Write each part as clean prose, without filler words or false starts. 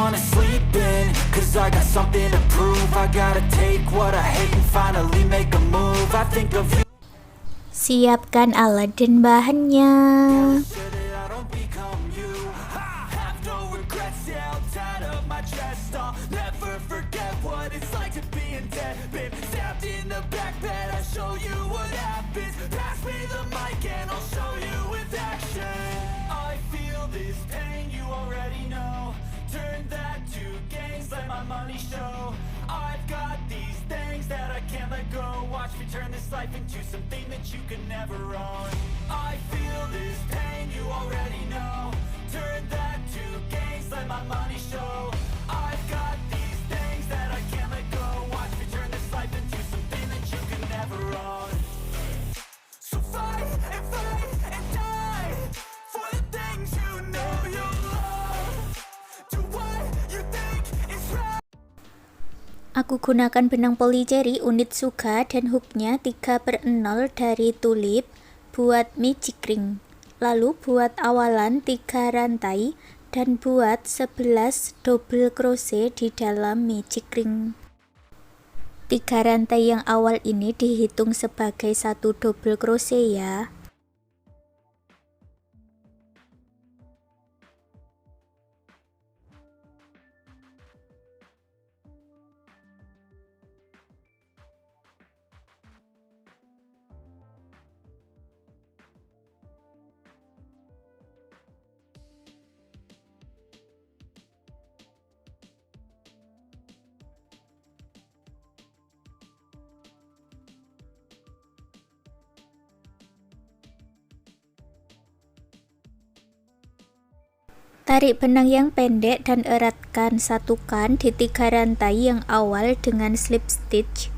wanna sleep in, cause I got something to prove. I gotta take what I hate and finally make a move. I think of you. Siapkan alat dan bahannya. Sure that I don't become you. I have no regrets, yeah, I'll tie up my chest. I'll never forget what it's like to be in debt. Been stabbed in the back bed, I'll show you what happens. Pass me the mic and I'll show you with action. I feel this pain, you already know. Turn that to gains, let my money show. I've got these things that I can't let go. Watch me turn this life into something that you can never own. I feel this pain, you already know. Turn that to gains, let my money show. I've got these things that I can't let go. Watch me turn this life into something that you can never own. So fight and die for the things you know you love. Do what you think is right. Aku gunakan benang polycherry unit Suga dan hooknya 3/0 dari tulip buat magic ring. Lalu buat awalan 3 rantai dan buat 11 double crochet di dalam magic ring. 3 rantai yang awal ini dihitung sebagai 1 double crochet ya. Tarik benang yang pendek dan eratkan satukan di 3 rantai yang awal dengan slip stitch.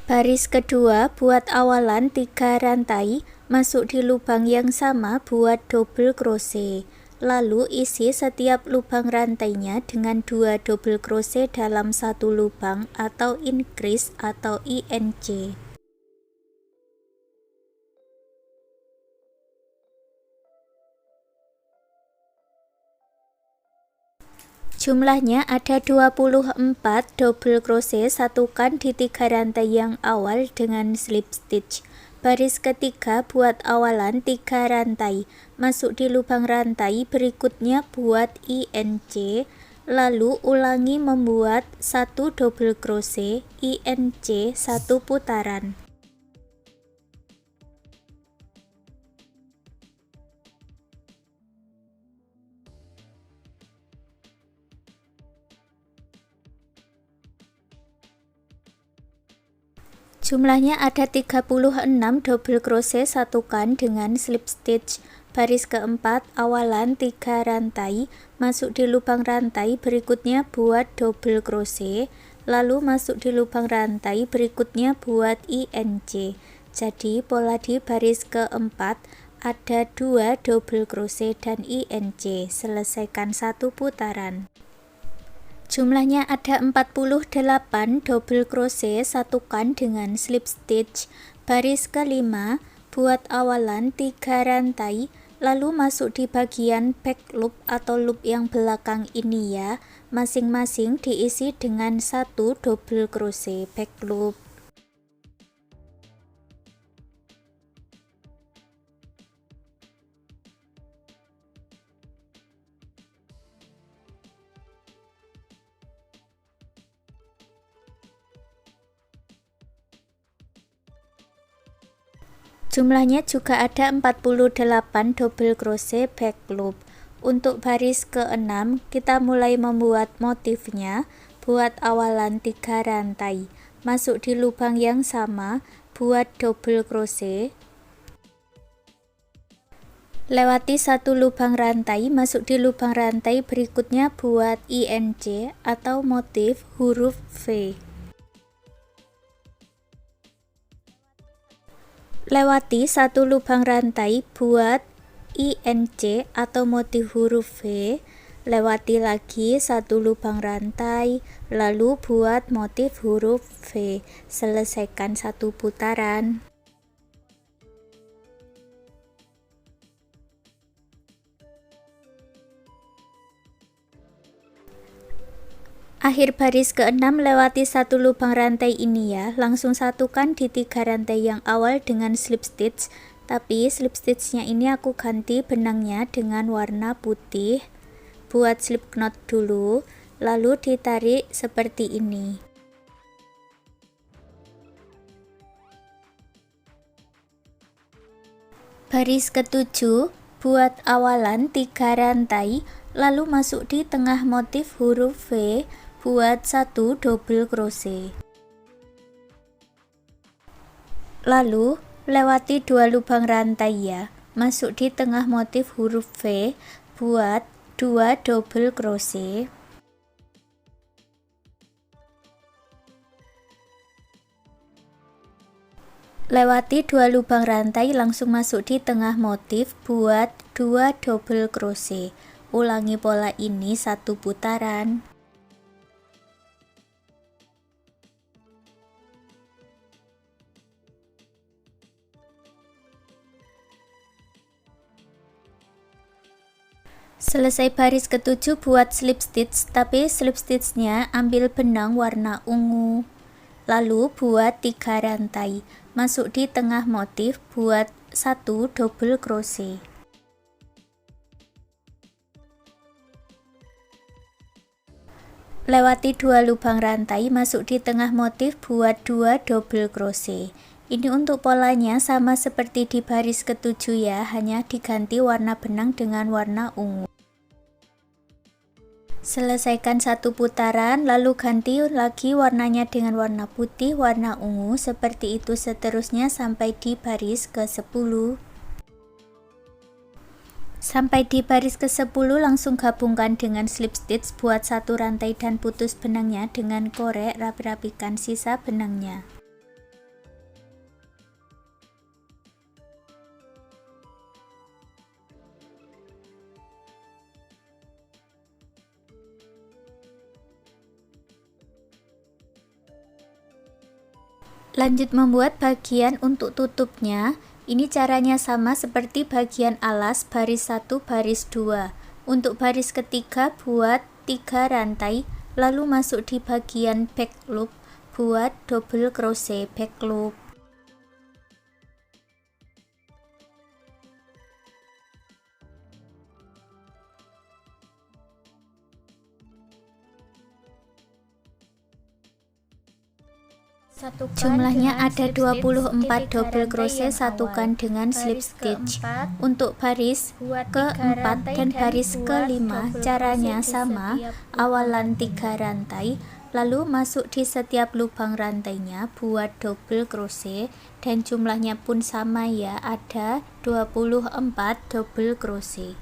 Baris kedua buat awalan 3 rantai, masuk di lubang yang sama buat double crochet. Lalu isi setiap lubang rantainya dengan 2 double crochet dalam satu lubang atau increase atau INC. Jumlahnya ada 24 double crochet, satukan di 3 rantai yang awal dengan slip stitch. Baris ketiga buat awalan 3 rantai, masuk di lubang rantai berikutnya buat INC, lalu ulangi membuat 1 double crochet, INC 1 putaran. Jumlahnya ada 36 double crochet, satukan dengan slip stitch. Baris keempat awalan 3 rantai, masuk di lubang rantai berikutnya buat double crochet, lalu masuk di lubang rantai berikutnya buat INC. Jadi pola di baris keempat ada 2 double crochet dan INC. Selesaikan 1 putaran. Jumlahnya ada 48 double crochet, satukan dengan slip stitch. Baris kelima buat awalan 3 rantai, lalu masuk di bagian back loop atau loop yang belakang ini ya. Masing-masing diisi dengan 1 double crochet back loop. Jumlahnya juga ada 48 double crochet back loop. Untuk baris ke-6 kita mulai membuat motifnya. Buat awalan 3 rantai, masuk di lubang yang sama, buat double crochet, lewati 1 lubang rantai, masuk di lubang rantai berikutnya buat INC atau motif huruf V. Lewati 1 lubang rantai buat INC atau motif huruf V, lewati lagi 1 lubang rantai, lalu buat motif huruf V. Selesaikan 1 putaran. Akhir baris ke-6 lewati satu lubang rantai ini ya, langsung satukan di 3 rantai yang awal dengan slip stitch, tapi slip stitchnya ini aku ganti benangnya dengan warna putih. Buat slip knot dulu, lalu ditarik seperti ini. Baris ke-7, buat awalan 3 rantai, lalu masuk di tengah motif huruf V, buat 1 double crochet. Lalu lewati 2 lubang rantai ya, masuk di tengah motif huruf V, buat 2 double crochet. Lewati 2 lubang rantai, langsung masuk di tengah motif, buat 2 double crochet. Ulangi pola ini 1 putaran. Selesai baris ke-7 buat slip stitch, tapi slip stitchnya ambil benang warna ungu. Lalu buat 3 rantai, masuk di tengah motif, buat 1 double crochet. Lewati 2 lubang rantai, masuk di tengah motif, buat 2 double crochet. Ini untuk polanya sama seperti di baris ke-7 ya, hanya diganti warna benang dengan warna ungu. Selesaikan 1 putaran, lalu ganti lagi warnanya dengan warna putih, warna ungu, seperti itu seterusnya sampai di baris ke-10. Sampai di baris ke-10 langsung gabungkan dengan slip stitch, buat 1 rantai dan putus benangnya dengan korek, rapi-rapikan sisa benangnya. Lanjut membuat bagian untuk tutupnya. Ini caranya sama seperti bagian alas baris 1 baris 2. Untuk baris ketiga buat 3 rantai, lalu masuk di bagian back loop, buat double crochet back loop. Jumlahnya ada 24 double crochet, satukan dengan slip stitch. Untuk baris ke-4 dan baris ke-5 caranya sama, awalan 3 rantai, lalu masuk di setiap lubang rantainya, buat double crochet, dan jumlahnya pun sama ya, ada 24 double crochet.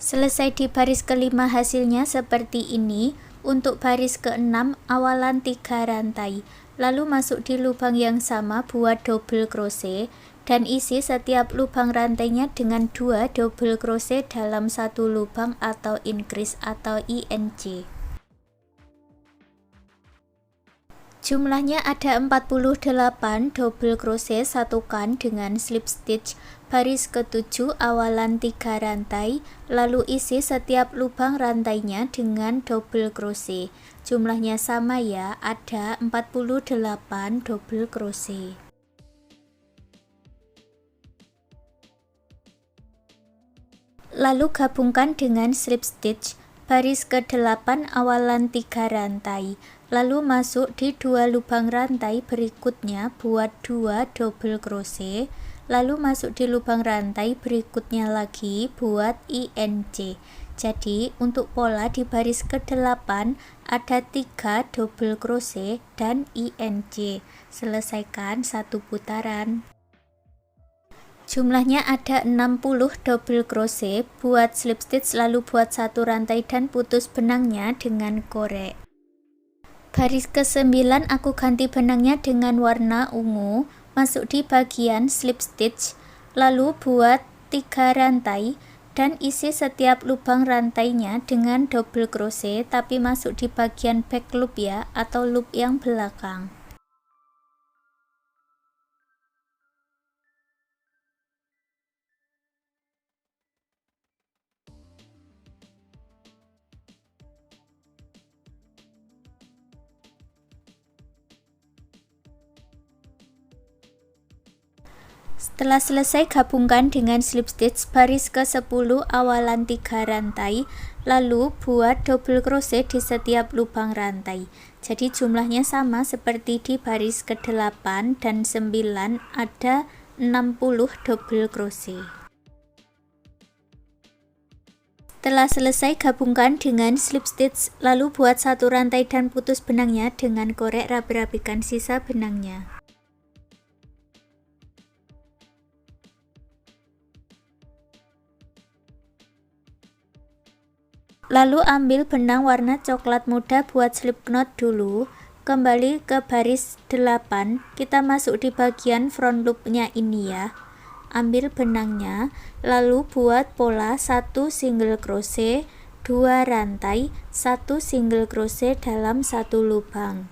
Selesai di baris ke-5 hasilnya seperti ini. Untuk baris ke-6 awalan 3 rantai, lalu masuk di lubang yang sama, buat double crochet, dan isi setiap lubang rantainya dengan 2 double crochet dalam satu lubang atau increase atau INC. Jumlahnya ada 48 double crochet, satukan dengan slip stitch. Baris ke-7 awalan 3 rantai, lalu isi setiap lubang rantainya dengan double crochet. Jumlahnya sama ya, ada 48 double crochet. Lalu gabungkan dengan slip stitch. Baris ke-8 awalan 3 rantai, lalu masuk di 2 lubang rantai berikutnya, buat 2 double crochet, lalu masuk di lubang rantai berikutnya lagi, buat INC. Jadi untuk pola di baris ke-8 ada 3 double crochet dan INC. Selesaikan 1 putaran. Jumlahnya ada 60 double crochet, buat slip stitch, lalu buat 1 rantai dan putus benangnya dengan korek. Baris ke-9 aku ganti benangnya dengan warna ungu, masuk di bagian slip stitch, lalu buat 3 rantai dan isi setiap lubang rantainya dengan double crochet, tapi masuk di bagian back loop ya, atau loop yang belakang. Setelah selesai, gabungkan dengan slip stitch baris ke-10 awalan 3 rantai, lalu buat double crochet di setiap lubang rantai. Jadi jumlahnya sama seperti di baris ke-8 dan 9, ada 60 double crochet. Setelah selesai, gabungkan dengan slip stitch, lalu buat satu rantai dan putus benangnya dengan korek, rapi-rapikan sisa benangnya. Lalu ambil benang warna coklat muda buat slip knot dulu. Kembali ke baris 8, kita masuk di bagian front loopnya ini ya. Ambil benangnya, lalu buat pola 1 single crochet, 2 rantai, 1 single crochet dalam 1 lubang.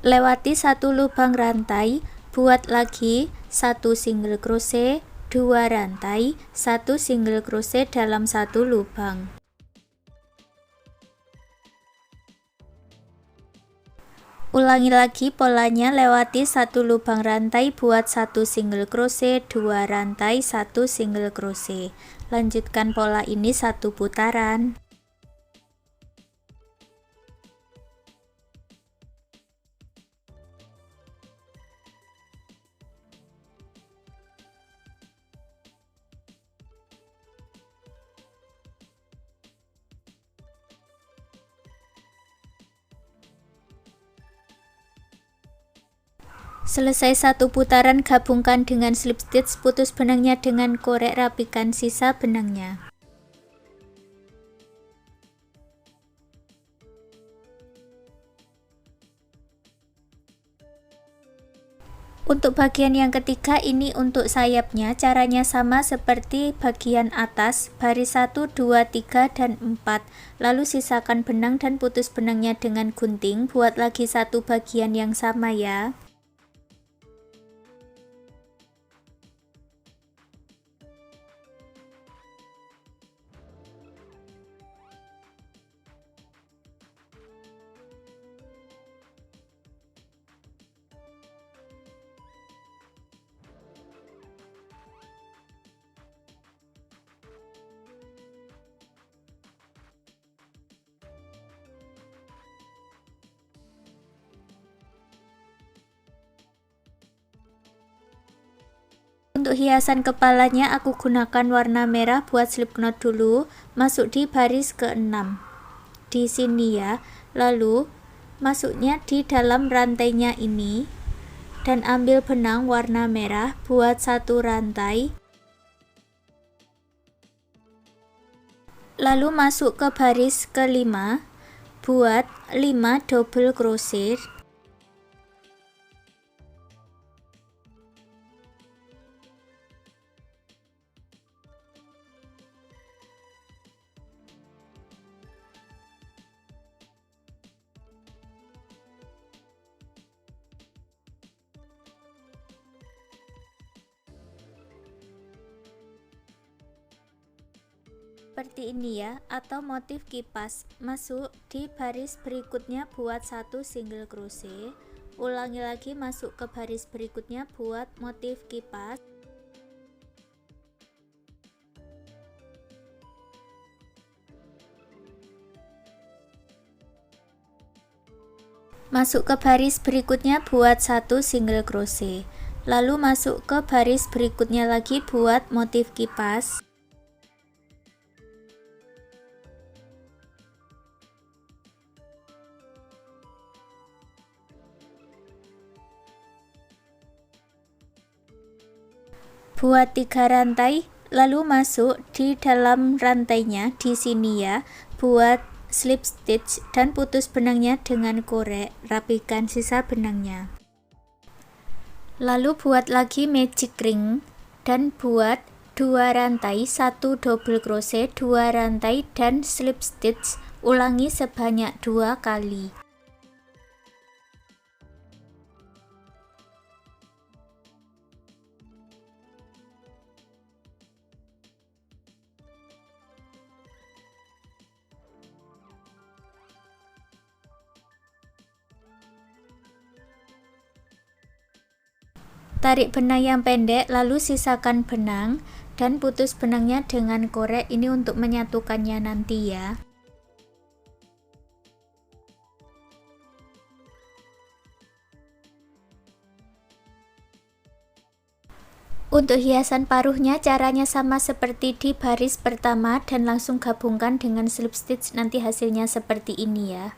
Lewati 1 lubang rantai, buat lagi 1 single crochet, 2 rantai, 1 single crochet dalam 1 lubang. Ulangi lagi polanya, lewati 1 lubang rantai, buat 1 single crochet, 2 rantai, 1 single crochet. Lanjutkan pola ini 1 putaran. Selesai 1 putaran, gabungkan dengan slip stitch, putus benangnya dengan korek, rapikan sisa benangnya. Untuk bagian yang ketiga ini untuk sayapnya, caranya sama seperti bagian atas, baris 1, 2, 3, dan 4. Lalu sisakan benang dan putus benangnya dengan gunting, buat lagi 1 bagian yang sama ya. Untuk hiasan kepalanya aku gunakan warna merah buat slip knot dulu. Masuk di baris ke-6 di sini ya, lalu masuknya di dalam rantainya ini dan ambil benang warna merah buat 1 rantai, lalu masuk ke baris ke-5, buat 5 double crochet. Seperti ini ya, atau motif kipas. Masuk di baris berikutnya buat 1 single crochet, ulangi lagi masuk ke baris berikutnya buat motif kipas. Masuk ke baris berikutnya buat 1 single crochet, lalu masuk ke baris berikutnya lagi buat motif kipas. Buat 3 rantai, lalu masuk di dalam rantainya di sini ya, buat slip stitch dan putus benangnya dengan korek, rapikan sisa benangnya. Lalu buat lagi magic ring dan buat 2 rantai, 1 double crochet, 2 rantai dan slip stitch, ulangi sebanyak 2 kali. Tarik benang yang pendek, lalu sisakan benang dan putus benangnya dengan korek. Ini untuk menyatukannya nanti ya. Untuk hiasan paruhnya caranya sama seperti di baris pertama dan langsung gabungkan dengan slip stitch, nanti hasilnya seperti ini ya.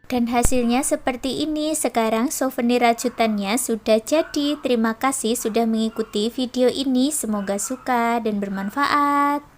Dan hasilnya seperti ini. Sekarang souvenir rajutannya sudah jadi. Terima kasih sudah mengikuti video ini. Semoga suka dan bermanfaat.